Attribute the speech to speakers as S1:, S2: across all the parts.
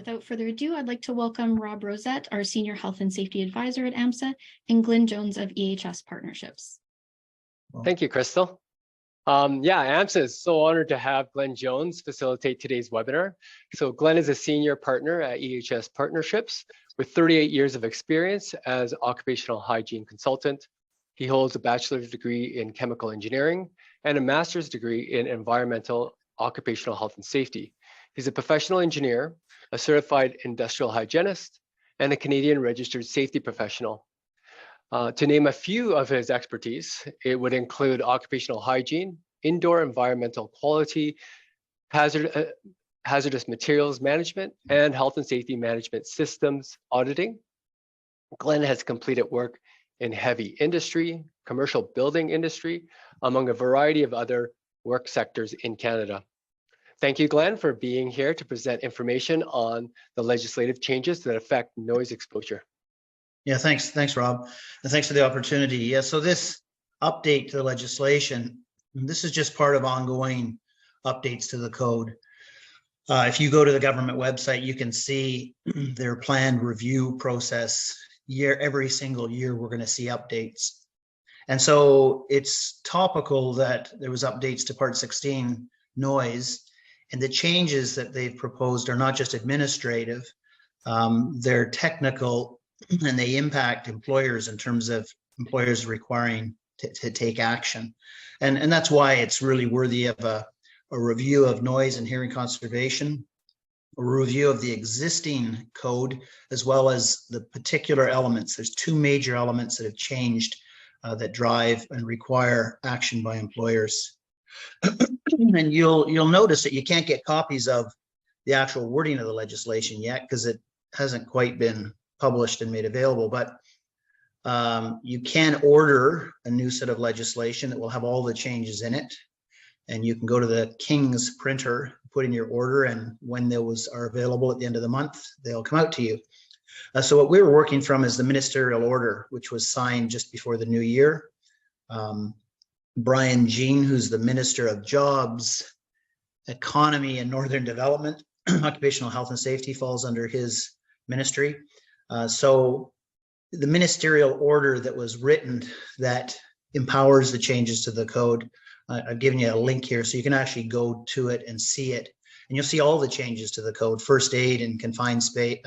S1: Without further ado, I'd like to welcome Rob Rosette, our Senior Health and Safety Advisor at AMHSA, and Glyn Jones of EHS Partnerships.
S2: Thank you, Crystal. AMHSA is so honored to have Glyn Jones facilitate today's webinar. So Glyn is a senior partner at EHS Partnerships with 38 years of experience as occupational hygiene consultant. He holds a bachelor's degree in chemical engineering and a master's degree in environmental occupational health and safety. He's a professional engineer, a certified industrial hygienist, and a Canadian registered safety professional. To name a few of his expertise, it would include occupational hygiene, indoor environmental quality, hazardous materials management, and health and safety management systems auditing. Glyn has completed work in heavy industry, commercial building industry, among a variety of other work sectors in Canada. Thank you, Glyn, for being here to present information on the legislative changes that affect noise exposure.
S3: Yeah, thanks, Rob, and thanks for the opportunity. Yeah, so this update to the legislation, this is just part of ongoing updates to the code. If you go to the government website, you can see their planned review process. Every single year, we're going to see updates. And so it's topical that there was updates to Part 16 noise, and the changes that they've proposed are not just administrative, they're technical, and they impact employers in terms of employers requiring to take action. And that's why it's really worthy of a review of noise and hearing conservation, a review of the existing code, as well as the particular elements. There's two major elements that have changed that drive and require action by employers. And you'll notice that you can't get copies of the actual wording of the legislation yet because it hasn't quite been published and made available, but you can order a new set of legislation that will have all the changes in it, and you can go to the King's printer, put in your order, and when those are available at the end of the month, they'll come out to you. So what we were working from is the Ministerial Order, which was signed just before the new year. Brian Jean, who's the Minister of Jobs, Economy and Northern Development, Occupational Health and Safety falls under his ministry. So the Ministerial Order that was written that empowers the changes to the code, I've given you a link here so you can actually go to it and see it. And you'll see all the changes to the code: first aid and confined space,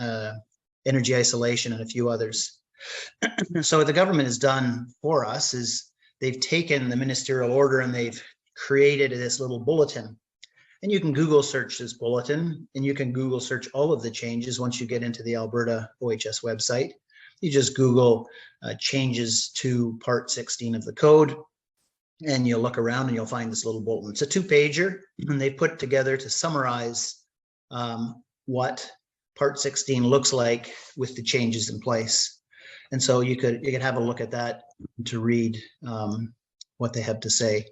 S3: energy isolation, and a few others. So what the government has done for us is they've taken the Ministerial Order and they've created this little bulletin. And you can Google search this bulletin, and you can Google search all of the changes once you get into the Alberta OHS website. You just Google changes to Part 16 of the code, and you'll look around and you'll find this little bulletin. It's a two-pager, and they put it together to summarize what Part 16 looks like with the changes in place. And so you could have a look at that to read what they have to say.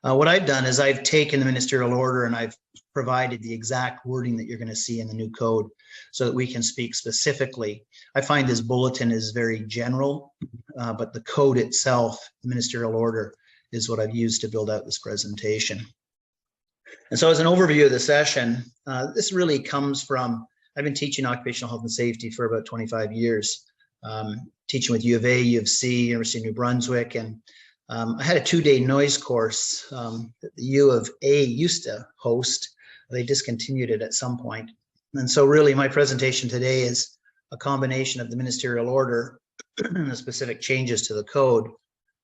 S3: What I've done is I've taken the Ministerial Order and I've provided the exact wording that you're going to see in the new code so that we can speak specifically. I find this bulletin is very general, but the code itself, the Ministerial Order, is what I've used to build out this presentation. And so as an overview of the session, this really comes from, I've been teaching occupational health and safety for about 25 years, teaching with U of A, U of C, University of New Brunswick, and I had a 2-day noise course that the U of A used to host. They discontinued it at some point. And so really my presentation today is a combination of the Ministerial Order and the specific changes to the code,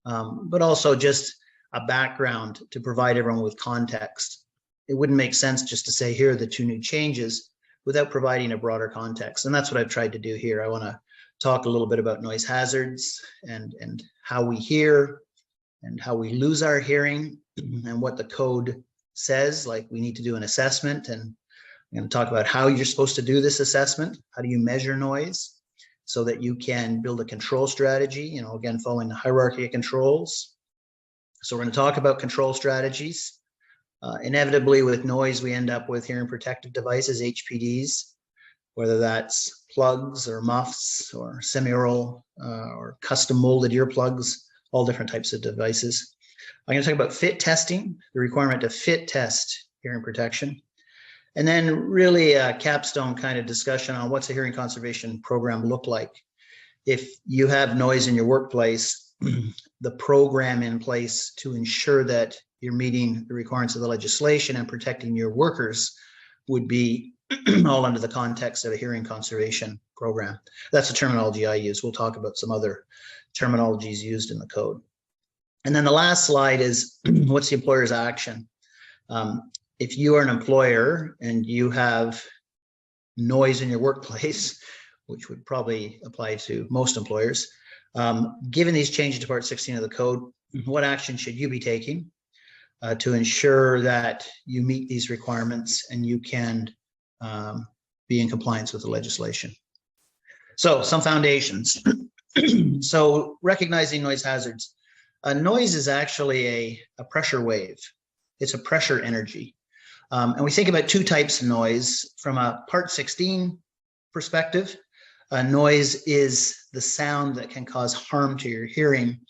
S3: but also just a background to provide everyone with context. It wouldn't make sense just to say, here are the two new changes without providing a broader context. And that's what I've tried to do here. I want to talk a little bit about noise hazards and how we hear, and how we lose our hearing, and what the code says, like we need to do an assessment. And I'm going to talk about how you're supposed to do this assessment. How do you measure noise so that you can build a control strategy, again, following the hierarchy of controls. So we're going to talk about control strategies. Inevitably with noise, we end up with hearing protective devices, HPDs, whether that's plugs or muffs or semi-oral or custom molded earplugs, all different types of devices. I'm going to talk about fit testing, the requirement to fit test hearing protection. And then really a capstone kind of discussion on what's a hearing conservation program look like. If you have noise in your workplace, the program in place to ensure that you're meeting the requirements of the legislation and protecting your workers would be all under the context of a hearing conservation program. That's the terminology I use. We'll talk about some other terminologies used in the code. And then the last slide is what's the employer's action? If you are an employer and you have noise in your workplace, which would probably apply to most employers, given these changes to Part 16 of the code, what action should you be taking to ensure that you meet these requirements and you can be in compliance with the legislation? So some foundations. So recognizing noise hazards. Noise is actually a pressure wave. It's a pressure energy. And we think about two types of noise from a Part 16 perspective. Noise is the sound that can cause harm to your hearing.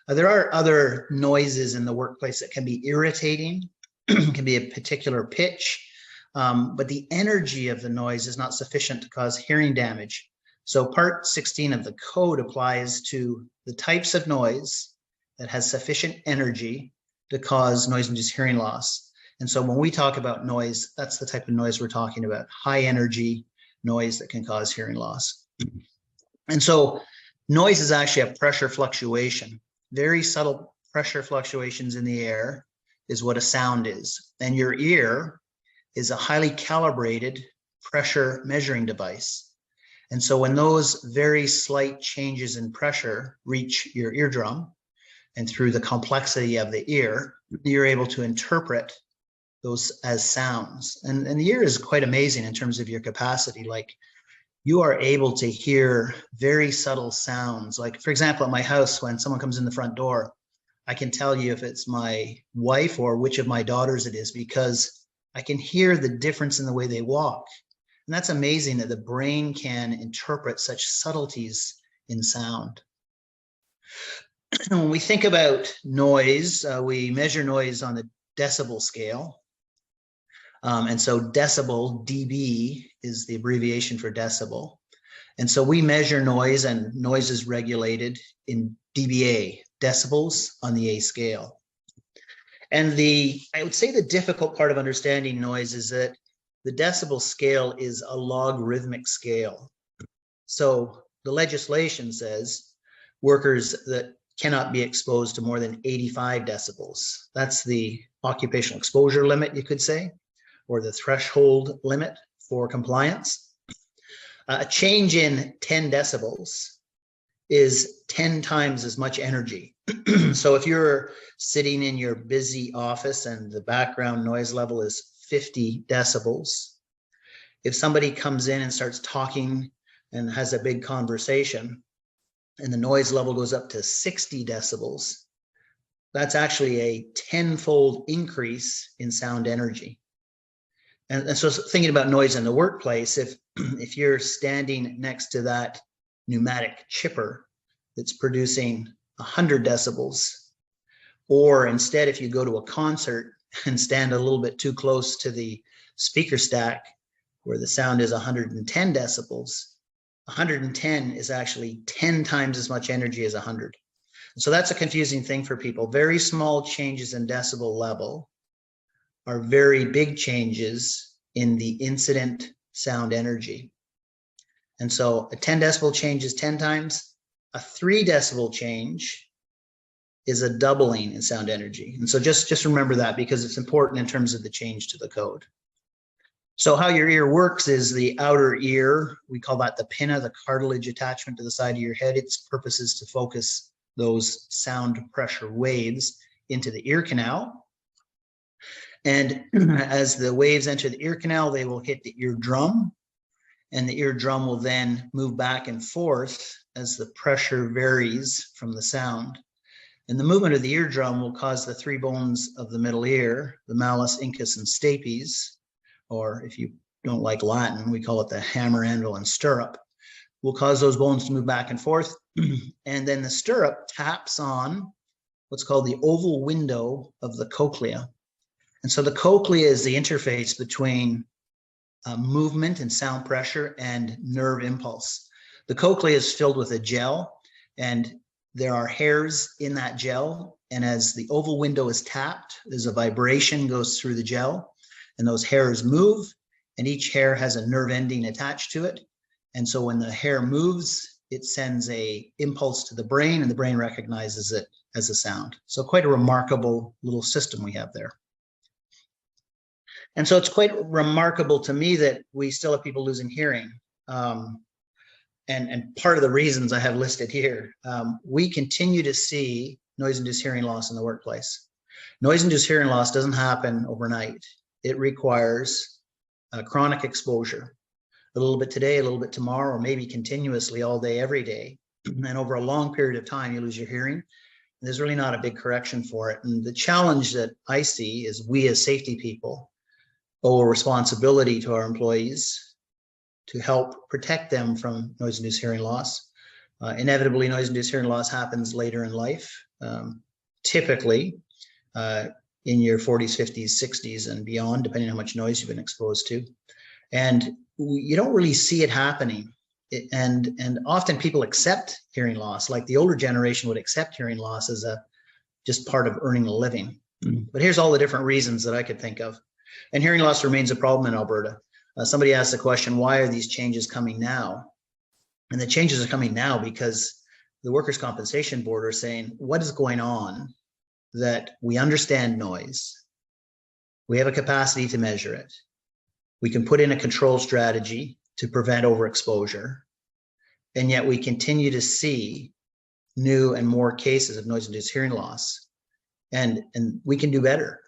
S3: There are other noises in the workplace that can be irritating, can be a particular pitch, but the energy of the noise is not sufficient to cause hearing damage. So Part 16 of the code applies to the types of noise that has sufficient energy to cause noise-induced hearing loss. And so when we talk about noise, that's the type of noise we're talking about, high energy noise that can cause hearing loss. And so noise is actually a pressure fluctuation. Very subtle pressure fluctuations in the air is what a sound is. And your ear is a highly calibrated pressure measuring device. And so when those very slight changes in pressure reach your eardrum, and through the complexity of the ear, you're able to interpret those as sounds. And the ear is quite amazing in terms of your capacity. Like, you are able to hear very subtle sounds. Like, for example, at my house, when someone comes in the front door, I can tell you if it's my wife or which of my daughters it is, because I can hear the difference in the way they walk. And that's amazing that the brain can interpret such subtleties in sound. When we think about noise, we measure noise on the decibel scale. And so decibel, dB, is the abbreviation for decibel. And so we measure noise, and noise is regulated in dBA, decibels on the A scale. And I would say the difficult part of understanding noise is that the decibel scale is a logarithmic scale. So the legislation says workers that cannot be exposed to more than 85 decibels. That's the occupational exposure limit, you could say, or the threshold limit for compliance. A change in 10 decibels is 10 times as much energy. So if you're sitting in your busy office and the background noise level is 50 decibels, if somebody comes in and starts talking and has a big conversation, and the noise level goes up to 60 decibels, that's actually a 10-fold increase in sound energy. And so thinking about noise in the workplace, if you're standing next to that pneumatic chipper that's producing 100 decibels, or instead if you go to a concert and stand a little bit too close to the speaker stack where the sound is 110 decibels, 110 is actually 10 times as much energy as 100. So that's a confusing thing for people. Very small changes in decibel level are very big changes in the incident sound energy. And so a 10 decibel change is 10 times. A 3 decibel change is a doubling in sound energy. And so just remember that, because it's important in terms of the change to the code. So how your ear works is the outer ear, we call that the pinna, the cartilage attachment to the side of your head. Its purpose is to focus those sound pressure waves into the ear canal. And as the waves enter the ear canal, they will hit the eardrum, and the eardrum will then move back and forth as the pressure varies from the sound. And the movement of the eardrum will cause the 3 bones of the middle ear, the malleus, incus, and stapes, or if you don't like Latin, we call it the hammer, anvil, and stirrup, will cause those bones to move back and forth. And then the stirrup taps on what's called the oval window of the cochlea. And so the cochlea is the interface between movement and sound pressure and nerve impulse. The cochlea is filled with a gel, and there are hairs in that gel. And as the oval window is tapped, there's a vibration goes through the gel, and those hairs move, and each hair has a nerve ending attached to it. And so when the hair moves, it sends a impulse to the brain, and the brain recognizes it as a sound. So quite a remarkable little system we have there. And so it's quite remarkable to me that we still have people losing hearing. And part of the reasons I have listed here, we continue to see noise-induced hearing loss in the workplace. Noise-induced hearing loss doesn't happen overnight. It requires chronic exposure. A little bit today, a little bit tomorrow, or maybe continuously all day, every day. And over a long period of time, you lose your hearing. There's really not a big correction for it. And the challenge that I see is we as safety people owe a responsibility to our employees to help protect them from noise-induced hearing loss. Inevitably, noise-induced hearing loss happens later in life, typically in your 40s, 50s, 60s, and beyond, depending on how much noise you've been exposed to. And you don't really see it happening. And often people accept hearing loss, like the older generation would accept hearing loss as just part of earning a living. But here's all the different reasons that I could think of. And hearing loss remains a problem in Alberta. Somebody asked the question, why are these changes coming now? And the changes are coming now because the Workers' Compensation Board are saying, what is going on that we understand noise? We have a capacity to measure it. We can put in a control strategy to prevent overexposure. And yet we continue to see new and more cases of noise-induced hearing loss. And we can do better.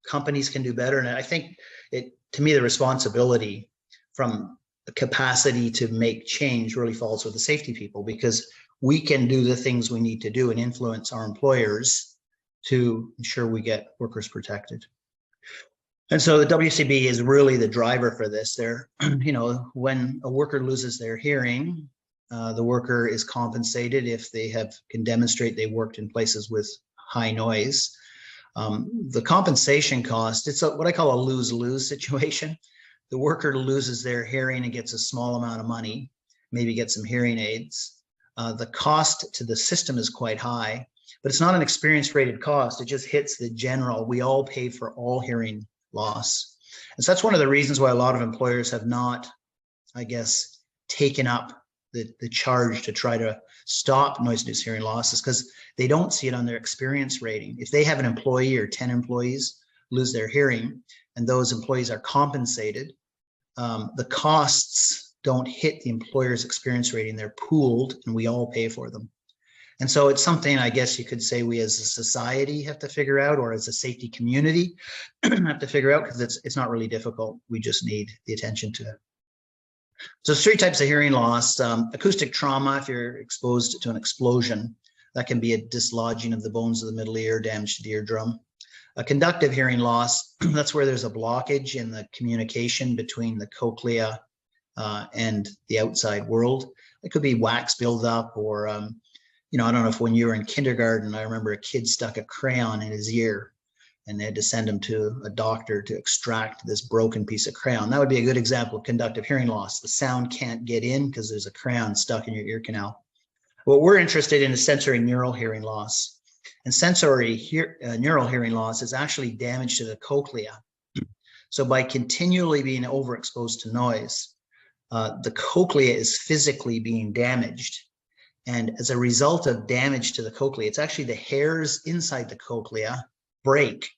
S3: Companies can do better. And I think to me, the responsibility from the capacity to make change really falls with the safety people, because we can do the things we need to do and influence our employers to ensure we get workers protected. And so the WCB is really the driver for this. There, when a worker loses their hearing, the worker is compensated if they can demonstrate they worked in places with high noise. The compensation cost, it's what I call a lose-lose situation. The worker loses their hearing and gets a small amount of money, maybe get some hearing aids. The cost to the system is quite high, but it's not an experience-rated cost. It just hits the general. We all pay for all hearing loss. And so that's one of the reasons why a lot of employers have not, I guess, taken up the charge to try to stop noise-induced hearing loss, is because they don't see it on their experience rating. If they have an employee or 10 employees lose their hearing and those employees are compensated, the costs don't hit the employer's experience rating. They're pooled and we all pay for them. And so it's something I guess you could say we as a society have to figure out, or as a safety community have to figure out, because it's not really difficult. We just need the attention to it. So there's three types of hearing loss. Acoustic trauma, if you're exposed to an explosion, that can be a dislodging of the bones of the middle ear, damage to the eardrum. A conductive hearing loss, that's where there's a blockage in the communication between the cochlea and the outside world. It could be wax buildup, or I don't know if when you were in kindergarten, I remember a kid stuck a crayon in his ear and they had to send him to a doctor to extract this broken piece of crayon. That would be a good example of conductive hearing loss. The sound can't get in because there's a crayon stuck in your ear canal. What we're interested in is sensory neural hearing loss. And sensory neural hearing loss is actually damage to the cochlea. So by continually being overexposed to noise, the cochlea is physically being damaged. And as a result of damage to the cochlea, it's actually the hairs inside the cochlea break.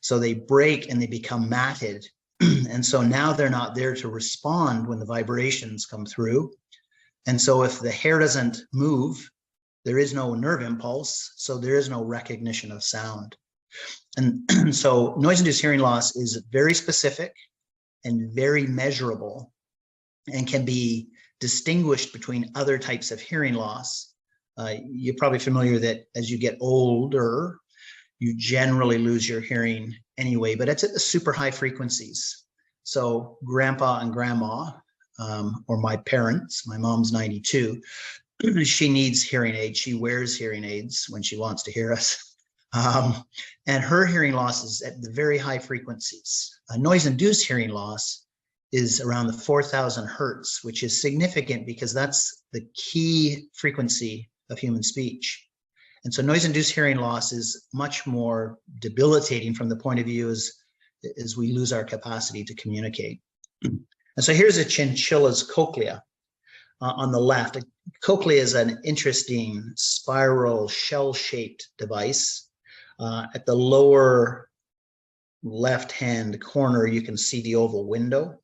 S3: So they break and they become matted. And so now they're not there to respond when the vibrations come through. And so if the hair doesn't move, there is no nerve impulse, so there is no recognition of sound. And so noise-induced hearing loss is very specific and very measurable, and can be distinguished between other types of hearing loss. You're probably familiar that as you get older, you generally lose your hearing anyway, but it's at the super high frequencies. So grandpa and grandma, or my parents, my mom's 92, she needs hearing aids. She wears hearing aids when she wants to hear us. And her hearing loss is at the very high frequencies. Noise-induced hearing loss is around the 4,000 hertz, which is significant because that's the key frequency of human speech. And so noise-induced hearing loss is much more debilitating from the point of view as we lose our capacity to communicate. And so here's a chinchilla's cochlea on the left. A cochlea is an interesting spiral shell-shaped device. At the lower left-hand corner, you can see the oval window,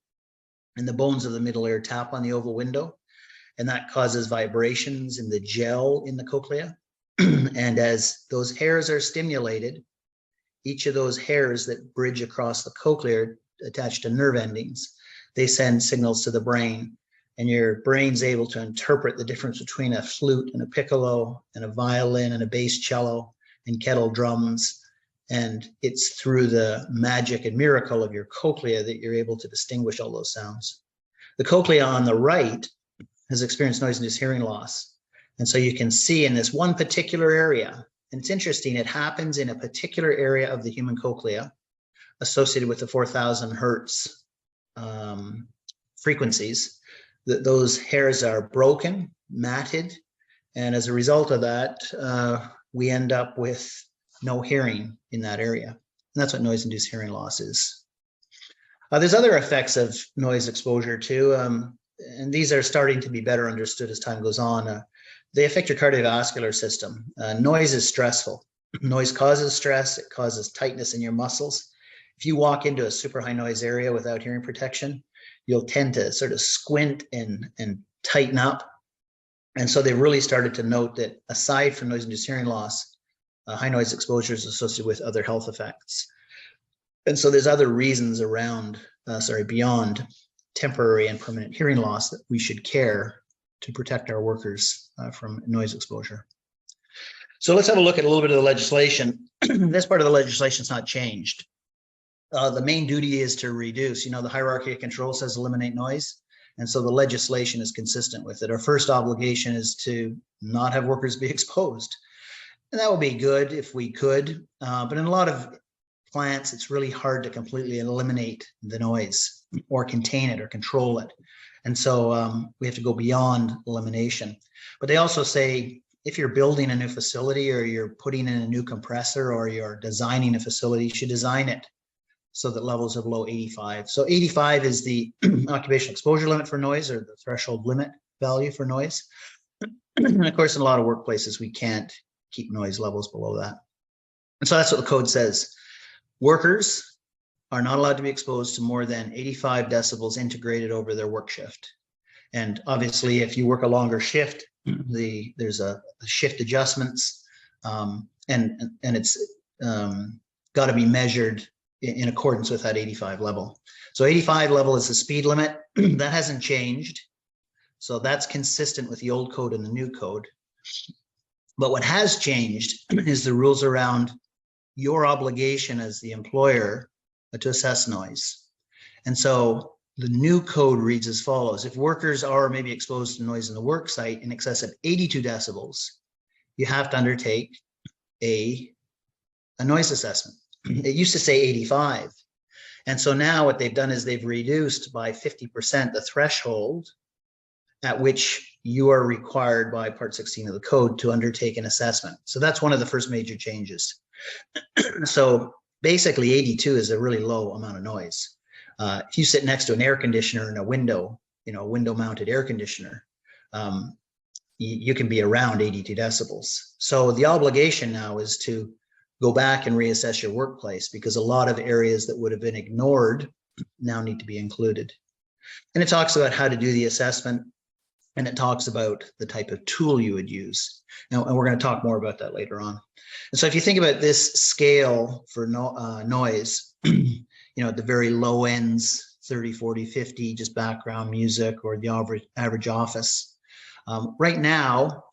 S3: and the bones of the middle ear tap on the oval window, and that causes vibrations in the gel in the cochlea. And as those hairs are stimulated, each of those hairs that bridge across the cochlea are attached to nerve endings. They send signals to the brain, and your brain's able to interpret the difference between a flute and a piccolo and a violin and a bass cello and kettle drums. And it's through the magic and miracle of your cochlea that you're able to distinguish all those sounds. The cochlea on the right has experienced noise-induced hearing loss. And so you can see in this one particular area, and it's interesting, it happens in a particular area of the human cochlea associated with the 4,000 hertz frequencies, that those hairs are broken, matted, and as a result of that, we end up with no hearing in that area. And that's what noise-induced hearing loss is. There's other effects of noise exposure too, and these are starting to be better understood as time goes on. They affect your cardiovascular system. Noise is stressful. Noise causes stress. It causes tightness in your muscles. If you walk into a super high noise area without hearing protection, you'll tend to sort of squint and tighten up. And so they've really started to note that aside from noise-induced hearing loss, high noise exposure is associated with other health effects. And so there's other reasons around, beyond temporary and permanent hearing loss that we should care to protect our workers from noise exposure. So let's have a look at a little bit of the legislation. This part of the legislation is not changed. The main duty is to reduce, the hierarchy of control says eliminate noise. And so the legislation is consistent with it. Our first obligation is to not have workers be exposed. And that would be good if we could. But in a lot of plants, it's really hard to completely eliminate the noise or contain it or control it. And so we have to go beyond elimination. But they also say, if you're building a new facility or you're putting in a new compressor or you're designing a facility, you should design it so that levels are below 85. So 85 is the occupational exposure limit for noise, or the threshold limit value for noise. And of course, in a lot of workplaces, we can't keep noise levels below that. And so that's what the code says. Workers are not allowed to be exposed to more than 85 decibels integrated over their work shift. And obviously, if you work a longer shift, there's a shift adjustments, and it's got to be measured in accordance with that 85 level. So 85 level is the speed limit. That hasn't changed. So that's consistent with the old code and the new code. But what has changed is the rules around your obligation as the employer to assess noise. And so the new code reads as follows. If workers are maybe exposed to noise in the work site in excess of 82 decibels, you have to undertake a noise assessment. It used to say 85. And so now what they've done is they've reduced by 50% the threshold at which you are required by Part 16 of the code to undertake an assessment. So that's one of the first major changes. So basically 82 is a really low amount of noise. If you sit next to an air conditioner in a window, a window mounted air conditioner, you can be around 82 decibels. So the obligation now is to go back and reassess your workplace, because a lot of areas that would have been ignored now need to be included. And it talks about how to do the assessment, and it talks about the type of tool you would use. Now, and we're going to talk more about that later on. And so if you think about this scale for noise, at the very low ends, 30, 40, 50, just background music or the average office. Right now,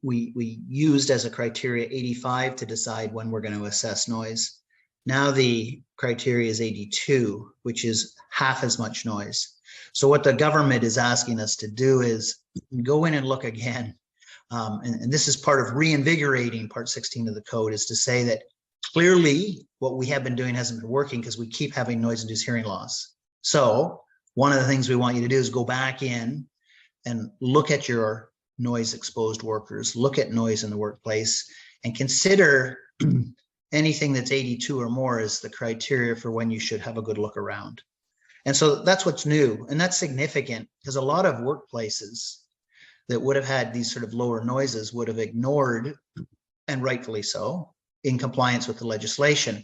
S3: we used as a criteria 85 to decide when we're going to assess noise. Now the criteria is 82, which is half as much noise. So what the government is asking us to do is go in and look again. And this is part of reinvigorating Part 16 of the code, is to say that clearly what we have been doing hasn't been working because we keep having noise-induced hearing loss. So one of the things we want you to do is go back in and look at your noise exposed workers, look at noise in the workplace, and consider anything that's 82 or more as the criteria for when you should have a good look around. And so that's what's new. And that's significant because a lot of workplaces that would have had these sort of lower noises would have ignored, and rightfully so, in compliance with the legislation.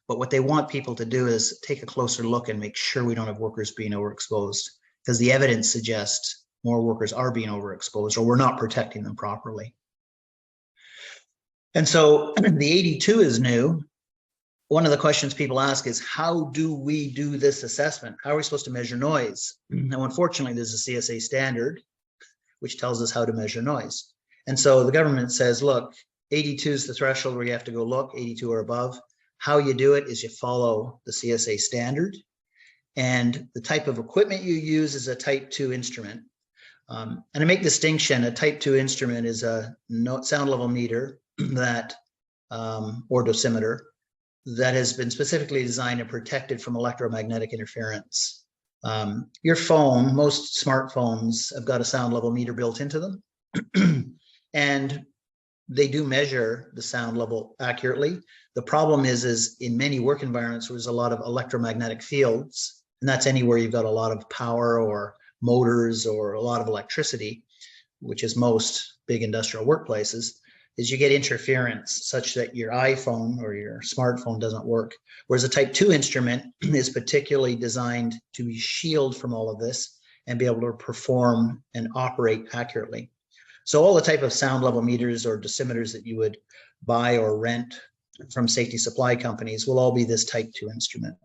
S3: But what they want people to do is take a closer look and make sure we don't have workers being overexposed, because the evidence suggests more workers are being overexposed or we're not protecting them properly. And so the 82 is new. One of the questions people ask is, how do we do this assessment? How are we supposed to measure noise? Now, unfortunately, there's a CSA standard which tells us how to measure noise. And so the government says, look, 82 is the threshold where you have to go look, 82 or above. How you do it is you follow the CSA standard. And the type of equipment you use is a type 2 instrument. And I make distinction, a type 2 instrument is a sound level meter that, or dosimeter, that has been specifically designed and protected from electromagnetic interference. Your phone, most smartphones have got a sound level meter built into them. And they do measure the sound level accurately. The problem is in many work environments where there's a lot of electromagnetic fields, and that's anywhere you've got a lot of power or motors or a lot of electricity, which is most big industrial workplaces, is you get interference such that your iPhone or your smartphone doesn't work. Whereas a type 2 instrument is particularly designed to shield from all of this and be able to perform and operate accurately. So all the type of sound level meters or dosimeters that you would buy or rent from safety supply companies will all be this type 2 instrument.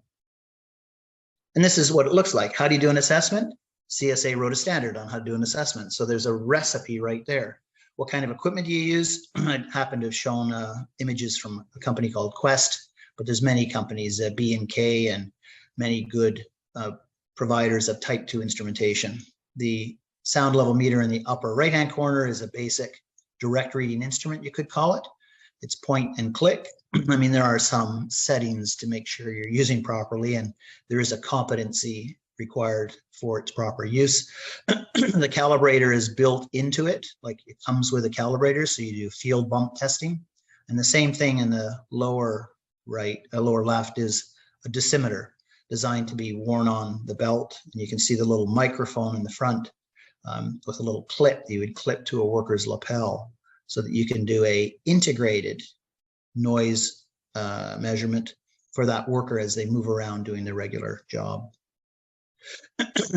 S3: And this is what it looks like. How do you do an assessment? CSA wrote a standard on how to do an assessment. So there's a recipe right there. What kind of equipment do you use? I happen to have shown images from a company called Quest, but there's many companies, B&K, and many good providers of type 2 instrumentation. The sound level meter in the upper right-hand corner is a basic direct reading instrument, you could call it. It's point and click. I mean, there are some settings to make sure you're using properly, and there is a competency required for its proper use. The calibrator is built into it, like it comes with a calibrator, so you do field bump testing. And the same thing in the lower right, lower left is a dosimeter designed to be worn on the belt. And you can see the little microphone in the front with a little clip that you would clip to a worker's lapel so that you can do a integrated noise measurement for that worker as they move around doing their regular job.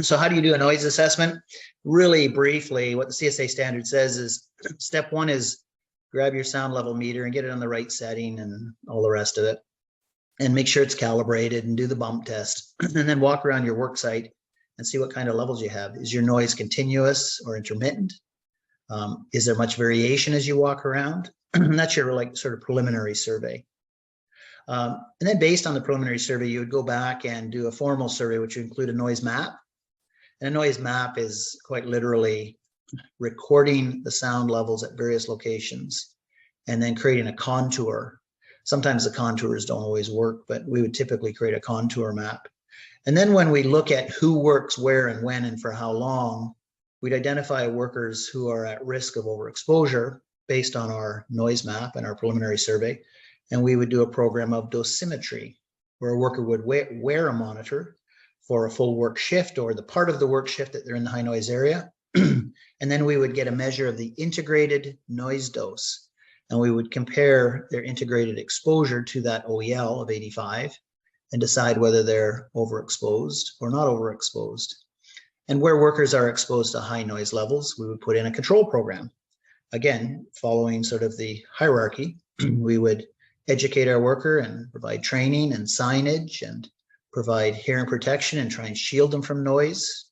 S3: So how do you do a noise assessment? Really briefly, what the CSA standard says is step 1 is grab your sound level meter and get it on the right setting and all the rest of it, and make sure it's calibrated and do the bump test, and then walk around your work site and see what kind of levels you have. Is your noise continuous or intermittent? Is there much variation as you walk around? That's your like sort of preliminary survey. And then based on the preliminary survey, you would go back and do a formal survey, which would include a noise map. And a noise map is quite literally recording the sound levels at various locations and then creating a contour. Sometimes the contours don't always work, but we would typically create a contour map. And then when we look at who works where and when and for how long, we'd identify workers who are at risk of overexposure based on our noise map and our preliminary survey. And we would do a program of dosimetry, where a worker would wear a monitor for a full work shift or the part of the work shift that they're in the high noise area. And then we would get a measure of the integrated noise dose. And we would compare their integrated exposure to that OEL of 85 and decide whether they're overexposed or not overexposed. And where workers are exposed to high noise levels, we would put in a control program. Again, following sort of the hierarchy, we would educate our worker and provide training and signage and provide hearing protection and try and shield them from noise.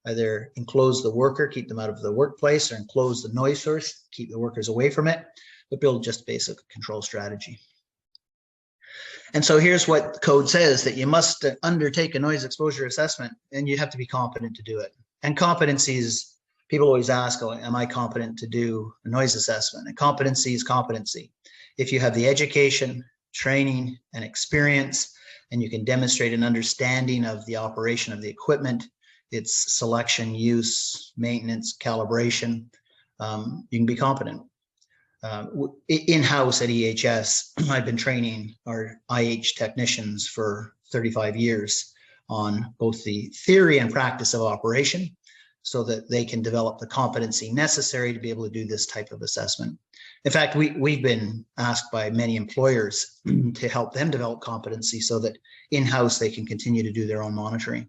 S3: Either enclose the worker, keep them out of the workplace, or enclose the noise source, keep the workers away from it, but build just basic control strategy. And so here's what the code says, that you must undertake a noise exposure assessment and you have to be competent to do it. And competencies, people always ask, oh, am I competent to do a noise assessment? And competency is competency. If you have the education, training, and experience, and you can demonstrate an understanding of the operation of the equipment, its selection, use, maintenance, calibration, you can be competent. In-house at EHS, I've been training our IH technicians for 35 years on both the theory and practice of operation, so that they can develop the competency necessary to be able to do this type of assessment. In fact, we've been asked by many employers to help them develop competency so that in-house they can continue to do their own monitoring.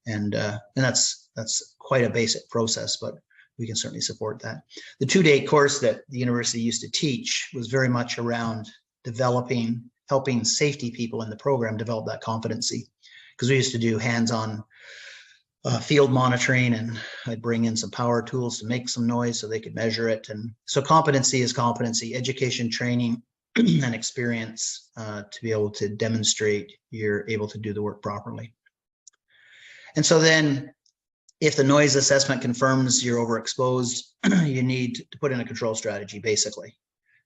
S3: And that's quite a basic process, but we can certainly support that. The 2-day course that the university used to teach was very much around helping safety people in the program develop that competency, because we used to do hands-on field monitoring, and I'd bring in some power tools to make some noise so they could measure it. And so competency is competency, education, training, and experience to be able to demonstrate you're able to do the work properly. And so then if the noise assessment confirms you're overexposed, you need to put in a control strategy, basically.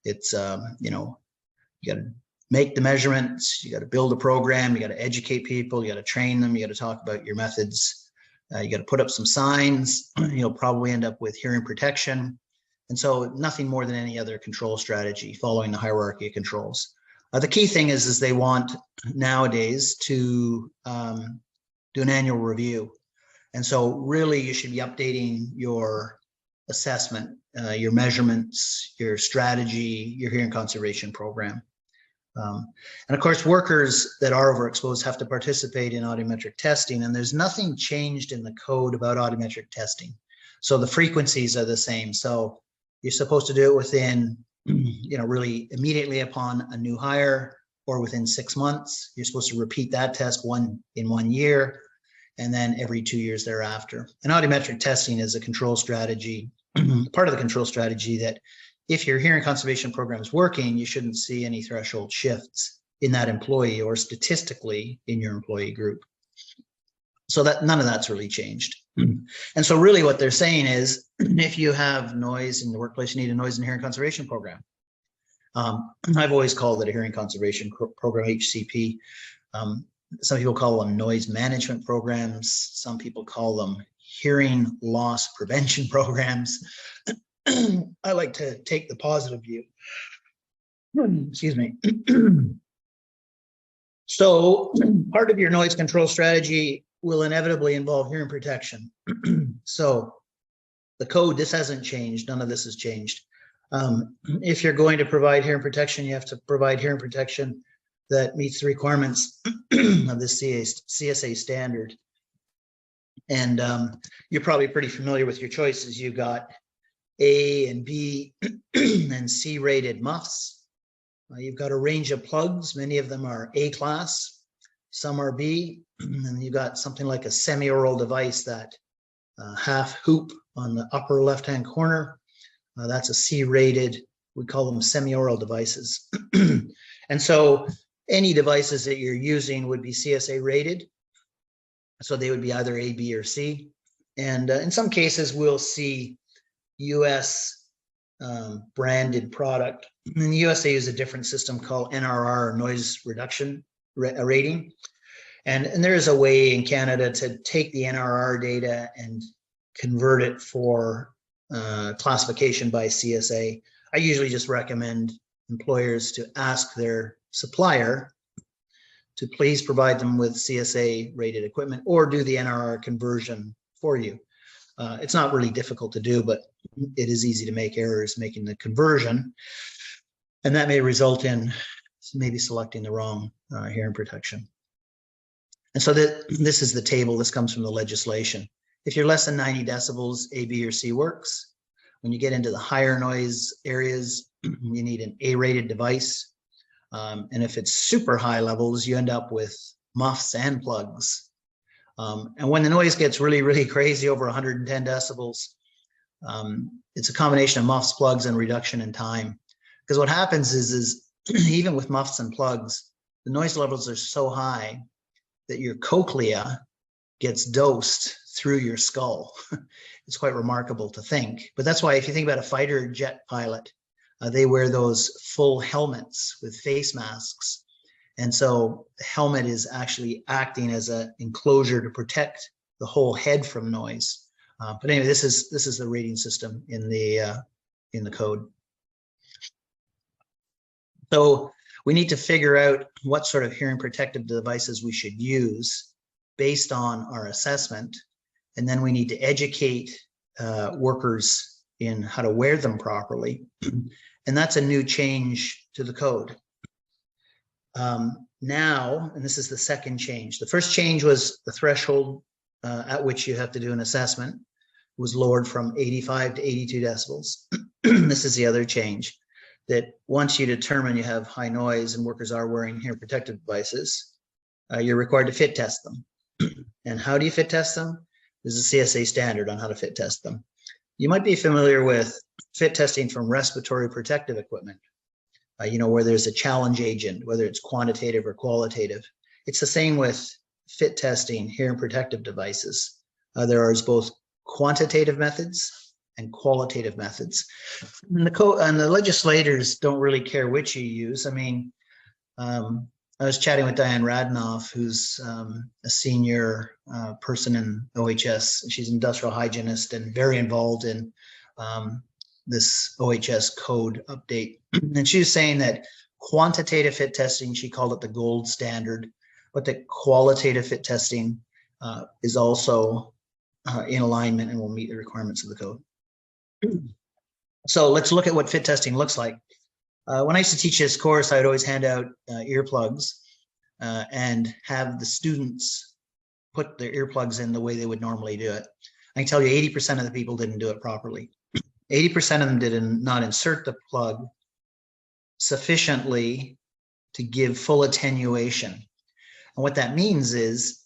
S3: It's, you got to make the measurements, you got to build a program, you got to educate people, you got to train them, you got to talk about your methods. You got to put up some signs. You'll probably end up with hearing protection. And so nothing more than any other control strategy following the hierarchy of controls. The key thing is they want nowadays to do an annual review. And so really you should be updating your assessment, your measurements, your strategy, your hearing conservation program. And of course, workers that are overexposed have to participate in audiometric testing, and there's nothing changed in the code about audiometric testing. So the frequencies are the same. So you're supposed to do it within, really immediately upon a new hire, or within 6 months. You're supposed to repeat that test in 1 year, and then every 2 years thereafter. And audiometric testing is a control strategy, part of the control strategy that if your hearing conservation program is working, you shouldn't see any threshold shifts in that employee or statistically in your employee group. So that none of that's really changed. And so really what they're saying is, if you have noise in the workplace, you need a noise and hearing conservation program. I've always called it a hearing conservation program, HCP. Some people call them noise management programs. Some people call them hearing loss prevention programs. I like to take the positive view. Excuse me. So part of your noise control strategy will inevitably involve hearing protection. So the code, this hasn't changed. None of this has changed. If you're going to provide hearing protection, you have to provide hearing protection that meets the requirements of the CSA standard. And you're probably pretty familiar with your choices. You've got A and B and C rated muffs. You've got a range of plugs. Many of them are A class, some are B, and you've got something like a semi-oral device, that half hoop on the upper left-hand corner. That's a C rated, we call them semi-oral devices. And so any devices that you're using would be CSA rated. So they would be either A, B, or C. And in some cases, we'll see US branded product. In the US, they use a different system called NRR, noise reduction rating. And there is a way in Canada to take the NRR data and convert it for classification by CSA. I usually just recommend employers to ask their supplier to please provide them with CSA rated equipment, or do the NRR conversion for you. It's not really difficult to do, but it is easy to make errors making the conversion. And that may result in maybe selecting the wrong hearing protection. And so this is the table. This comes from the legislation. If you're less than 90 decibels, A, B, or C works. When you get into the higher noise areas, you need an A-rated device. And if it's super high levels, you end up with muffs and plugs. And when the noise gets really, really crazy over 110 decibels, it's a combination of muffs, plugs, and reduction in time. Because what happens is even with muffs and plugs, the noise levels are so high that your cochlea gets dosed through your skull. It's quite remarkable to think. But that's why if you think about a fighter jet pilot, they wear those full helmets with face masks. And so the helmet is actually acting as an enclosure to protect the whole head from noise. But anyway, this is the rating system in the code. So we need to figure out what sort of hearing protective devices we should use based on our assessment. And then we need to educate workers in how to wear them properly. And that's a new change to the code. Now, and this is the second change. The first change was the threshold at which you have to do an assessment was lowered from 85 to 82 decibels. This is the other change, that once you determine you have high noise and workers are wearing hearing protective devices, you're required to fit test them. And how do you fit test them? There's a CSA standard on how to fit test them. You might be familiar with fit testing from respiratory protective equipment, where there's a challenge agent, whether it's quantitative or qualitative. It's the same with fit testing hearing protective devices. There are both quantitative methods and qualitative methods. And the legislators don't really care which you use. I mean, I was chatting with Diane Radnoff, who's a senior person in OHS. She's an industrial hygienist and very involved in this OHS code update. And she was saying that quantitative fit testing, she called it the gold standard, but that qualitative fit testing is also in alignment and will meet the requirements of the code. So let's look at what fit testing looks like. When I used to teach this course, I would always hand out earplugs and have the students put their earplugs in the way they would normally do it. I can tell you 80% of the people didn't do it properly. 80% of them did not insert the plug sufficiently to give full attenuation. And what that means is,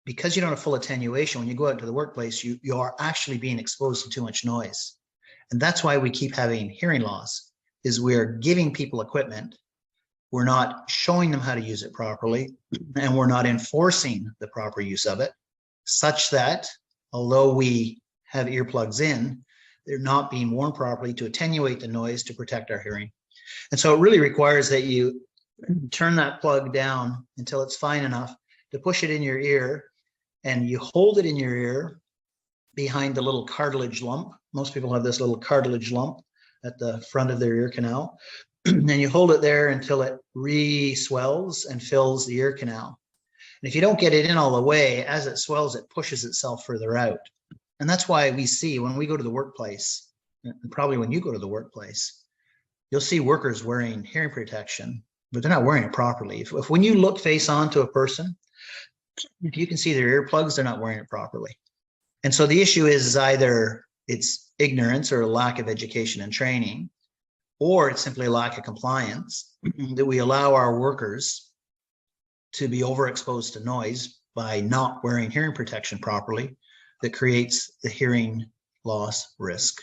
S3: because you don't have full attenuation, when you go out to the workplace, you are actually being exposed to too much noise. And that's why we keep having hearing loss, is we're giving people equipment, we're not showing them how to use it properly, and we're not enforcing the proper use of it, such that although we have earplugs in, they're not being worn properly to attenuate the noise to protect our hearing. And so it really requires that you turn that plug down until it's fine enough to push it in your ear, and you hold it in your ear behind the little cartilage lump. Most people have this little cartilage lump at the front of their ear canal. And you hold it there until it re-swells and fills the ear canal. And if you don't get it in all the way, as it swells, it pushes itself further out. And that's why we see when we go to the workplace, and probably when you go to the workplace, you'll see workers wearing hearing protection, but they're not wearing it properly. If when you look face on to a person, if you can see their earplugs, they're not wearing it properly. And so the issue is either it's ignorance or a lack of education and training, or it's simply a lack of compliance, that we allow our workers to be overexposed to noise by not wearing hearing protection properly, that creates the hearing loss risk.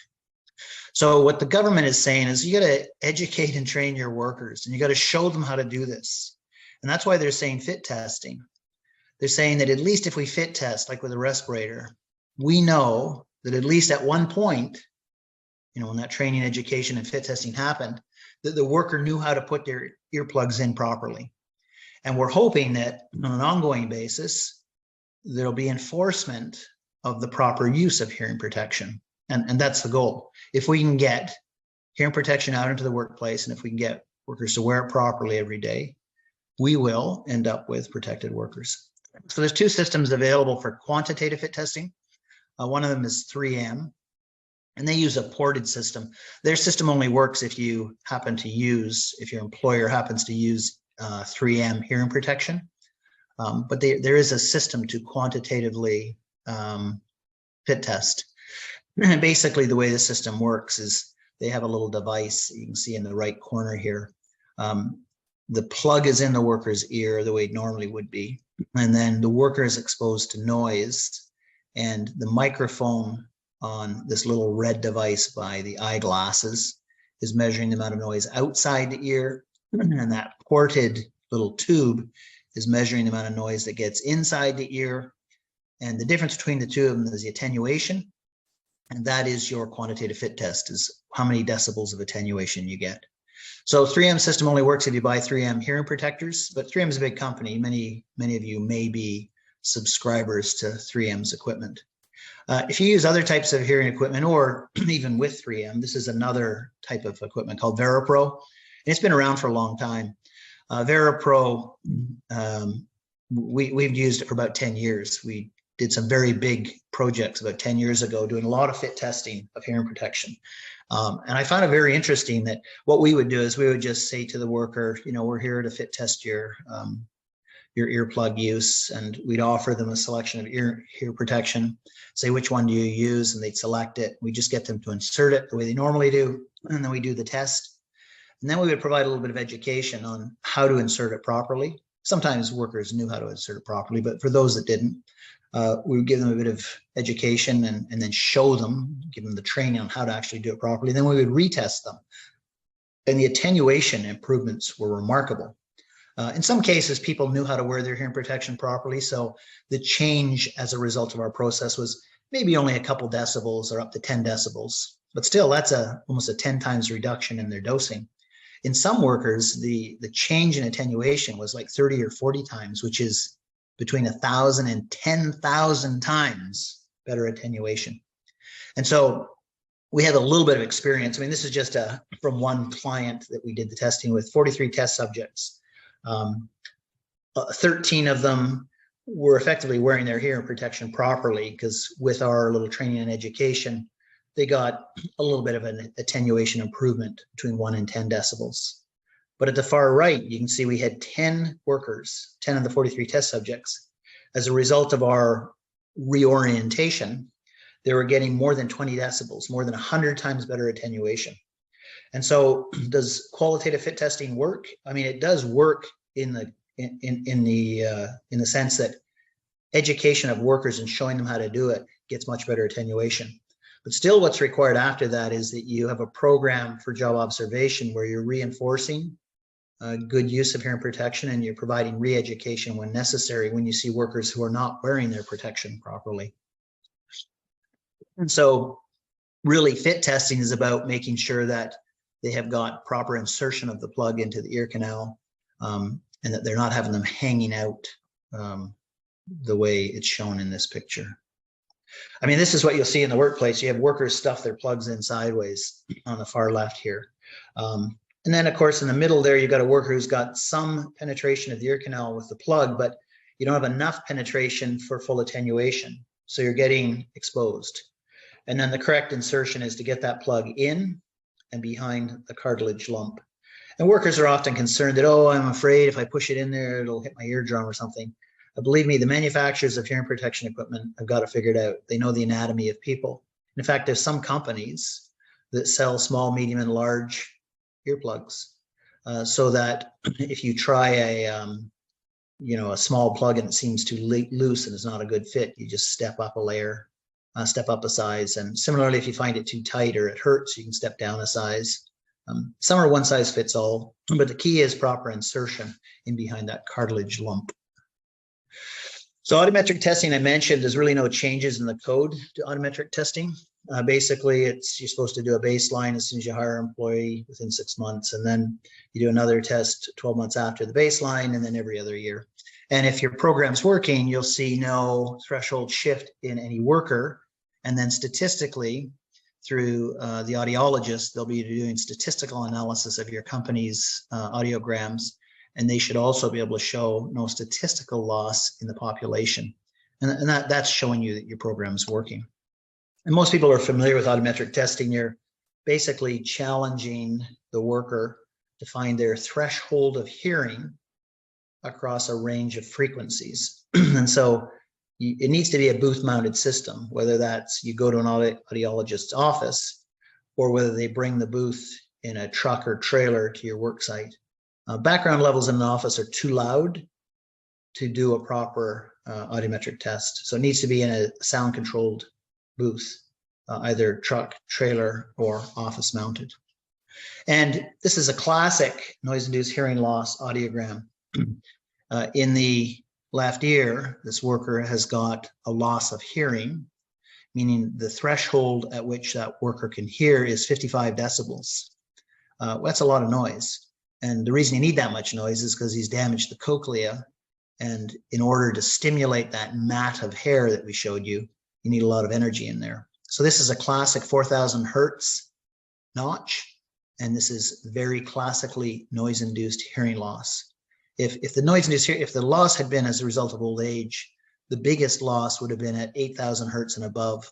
S3: So what the government is saying is you got to educate and train your workers, and you got to show them how to do this. And that's why they're saying fit testing. They're saying that at least if we fit test, like with a respirator, we know that at least at one point, when that training, education, and fit testing happened, that the worker knew how to put their earplugs in properly. And we're hoping that on an ongoing basis, there'll be enforcement of the proper use of hearing protection. And that's the goal. If we can get hearing protection out into the workplace, and if we can get workers to wear it properly every day, we will end up with protected workers. So there's two systems available for quantitative fit testing. One of them is 3M, and they use a ported system. Their system only works if you happen to use, if your employer happens to use 3M hearing protection. But there is a system to quantitatively fit test. And basically the way the system works is they have a little device you can see in the right corner here. The plug is in the worker's ear the way it normally would be. And then the worker is exposed to noise, and the microphone on this little red device by the eyeglasses is measuring the amount of noise outside the ear, and that ported little tube is measuring the amount of noise that gets inside the ear. And the difference between the two of them is the attenuation, and that is your quantitative fit test, is how many decibels of attenuation you get. So 3M system only works if you buy 3M hearing protectors, but 3M is a big company. Many of you may be subscribers to 3M's equipment. If you use other types of hearing equipment, or even with 3M, this is another type of equipment called VeriPro. And it's been around for a long time. VeriPro, we've used it for about 10 years. We did some very big projects about 10 years ago, doing a lot of fit testing of hearing protection. And I found it very interesting that what we would do is we would just say to the worker, you know, we're here to fit test your earplug use, and we'd offer them a selection of ear protection, say which one do you use, and they'd select it. We just get them to insert it the way they normally do, and then we do the test. And then we would provide a little bit of education on how to insert it properly. Sometimes workers knew how to insert it properly, but for those that didn't, we would give them a bit of education and then show them, give them the training on how to actually do it properly. Then we would retest them. And the attenuation improvements were remarkable. In some cases, people knew how to wear their hearing protection properly. So the change as a result of our process was maybe only a couple decibels or up to 10 decibels. But still, that's almost a 10 times reduction in their dosing. In some workers, the change in attenuation was like 30 or 40 times, which is between 1,000 and 10,000 times better attenuation. And so we had a little bit of experience. I mean, this is just from one client that we did the testing with, 43 test subjects. 13 of them were effectively wearing their hearing protection properly, because with our little training and education, they got a little bit of an attenuation improvement between 1 and 10 decibels. But at the far right, you can see we had 10 workers, 10 of the 43 test subjects. As a result of our reorientation, they were getting more than 20 decibels, more than 100 times better attenuation. And so, does qualitative fit testing work? I mean, it does work in the sense that education of workers and showing them how to do it gets much better attenuation. But still, what's required after that is that you have a program for job observation where you're reinforcing good use of hearing protection, and you're providing re-education when necessary when you see workers who are not wearing their protection properly. And so really, fit testing is about making sure that they have got proper insertion of the plug into the ear canal, and that they're not having them hanging out the way it's shown in this picture. I mean, this is what you'll see in the workplace. You have workers stuff their plugs in sideways on the far left here. And then, of course, in the middle there, you've got a worker who's got some penetration of the ear canal with the plug, but you don't have enough penetration for full attenuation. So you're getting exposed. And then the correct insertion is to get that plug in and behind the cartilage lump. And workers are often concerned that, oh, I'm afraid if I push it in there, it'll hit my eardrum or something. Believe me, the manufacturers of hearing protection equipment have got it figured out. They know the anatomy of people. In fact, there's some companies that sell small, medium, and large earplugs, so that if you try a small plug and it seems too loose and is not a good fit, you just step up a layer, step up a size. And similarly, if you find it too tight or it hurts, you can step down a size. Some are one size fits all, but the key is proper insertion in behind that cartilage lump. So audiometric testing, I mentioned, there's really no changes in the code to audiometric testing. Basically, you're supposed to do a baseline as soon as you hire an employee within 6 months, and then you do another test 12 months after the baseline, and then every other year. And if your program's working, you'll see no threshold shift in any worker. And then statistically, through the audiologist, they'll be doing statistical analysis of your company's audiograms, and they should also be able to show no statistical loss in the population. And that's showing you that your program is working. And most people are familiar with audiometric testing. You're basically challenging the worker to find their threshold of hearing across a range of frequencies. And so it needs to be a booth-mounted system, whether that's you go to an audiologist's office or whether they bring the booth in a truck or trailer to your work site. Background levels in an office are too loud to do a proper audiometric test. So it needs to be in a sound-controlled booth, either truck, trailer, or office mounted. And this is a classic noise-induced hearing loss audiogram. In the left ear, this worker has got a loss of hearing, meaning the threshold at which that worker can hear is 55 decibels. That's a lot of noise. And the reason you need that much noise is because he's damaged the cochlea, And in order to stimulate that mat of hair that we showed you, you need a lot of energy in there. So this is a classic 4,000 hertz notch, and this is very classically noise-induced hearing loss. If the loss had been as a result of old age, the biggest loss would have been at 8,000 hertz and above.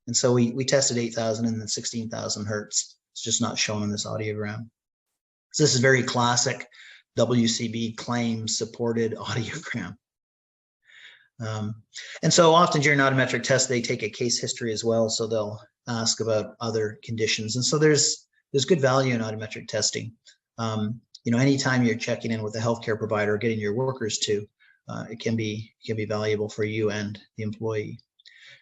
S3: And so we tested 8,000 and then 16,000 hertz. It's just not shown in this audiogram. So this is very classic WCB claim supported audiogram. And so often during audiometric tests, they take a case history as well. So they'll ask about other conditions. And so there's good value in audiometric testing. Anytime you're checking in with a healthcare provider or getting your workers to, it can be valuable for you and the employee.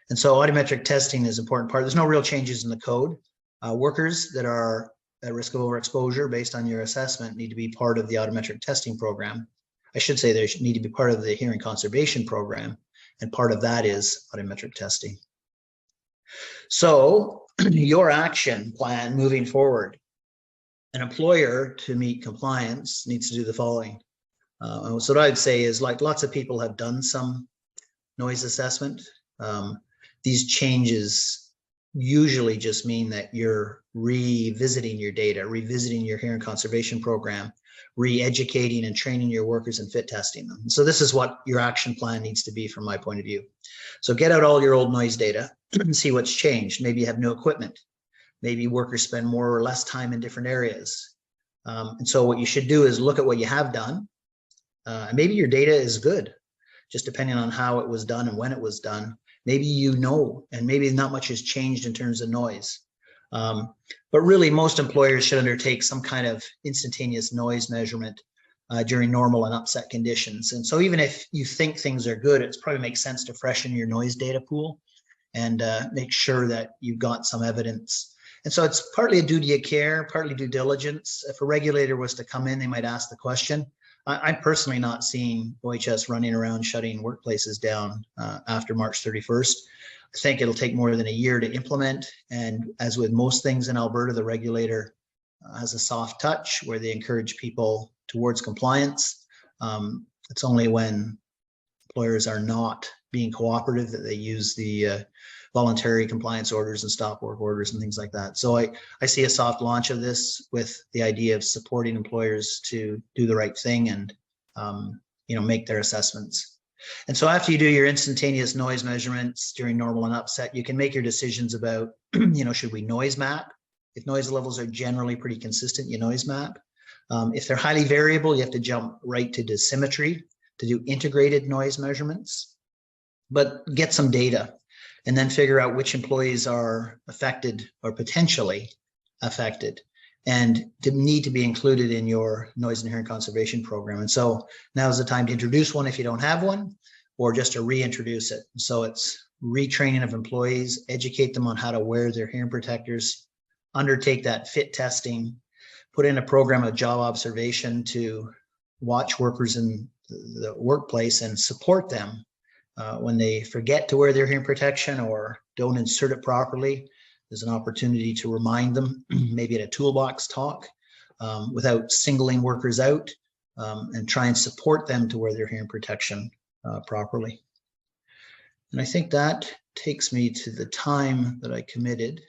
S3: And so audiometric testing is an important part. There's no real changes in the code. Workers that are at risk of overexposure based on your assessment need to be part of the audiometric testing program. I should say they need to be part of the hearing conservation program, and part of that is audiometric testing. So your action plan moving forward. An employer, to meet compliance, needs to do the following. So what I'd say is, like, lots of people have done some noise assessment. These changes usually just mean that you're revisiting your data, revisiting your hearing conservation program, re-educating and training your workers and fit testing them. So this is what your action plan needs to be from my point of view. So get out all your old noise data and see what's changed. Maybe you have new equipment. Maybe workers spend more or less time in different areas. And so what you should do is look at what you have done. Maybe your data is good, just depending on how it was done and when it was done. Maybe and maybe not much has changed in terms of noise. But really, most employers should undertake some kind of instantaneous noise measurement during normal and upset conditions. And so even if you think things are good, it probably makes sense to freshen your noise data pool and make sure that you've got some evidence. And so it's partly a duty of care, partly due diligence. If a regulator was to come in, they might ask the question. I'm personally not seeing OHS running around shutting workplaces down after March 31st. I think it'll take more than a year to implement. And as with most things in Alberta, the regulator has a soft touch where they encourage people towards compliance. It's only when employers are not being cooperative that they use the voluntary compliance orders and stop work orders and things like that. So I see a soft launch of this with the idea of supporting employers to do the right thing and make their assessments. And so after you do your instantaneous noise measurements during normal and upset, you can make your decisions about, should we noise map? If noise levels are generally pretty consistent, you noise map. If they're highly variable, you have to jump right to dosimetry to do integrated noise measurements. But get some data and then figure out which employees are affected or potentially affected and need to be included in your noise and hearing conservation program. And so now is the time to introduce one if you don't have one, or just to reintroduce it. So it's retraining of employees, educate them on how to wear their hearing protectors, undertake that fit testing, put in a program of job observation to watch workers in the workplace and support them when they forget to wear their hearing protection or don't insert it properly. There's an opportunity to remind them, maybe at a toolbox talk, without singling workers out, and try and support them to wear their hearing protection properly. And I think that takes me to the time that I committed.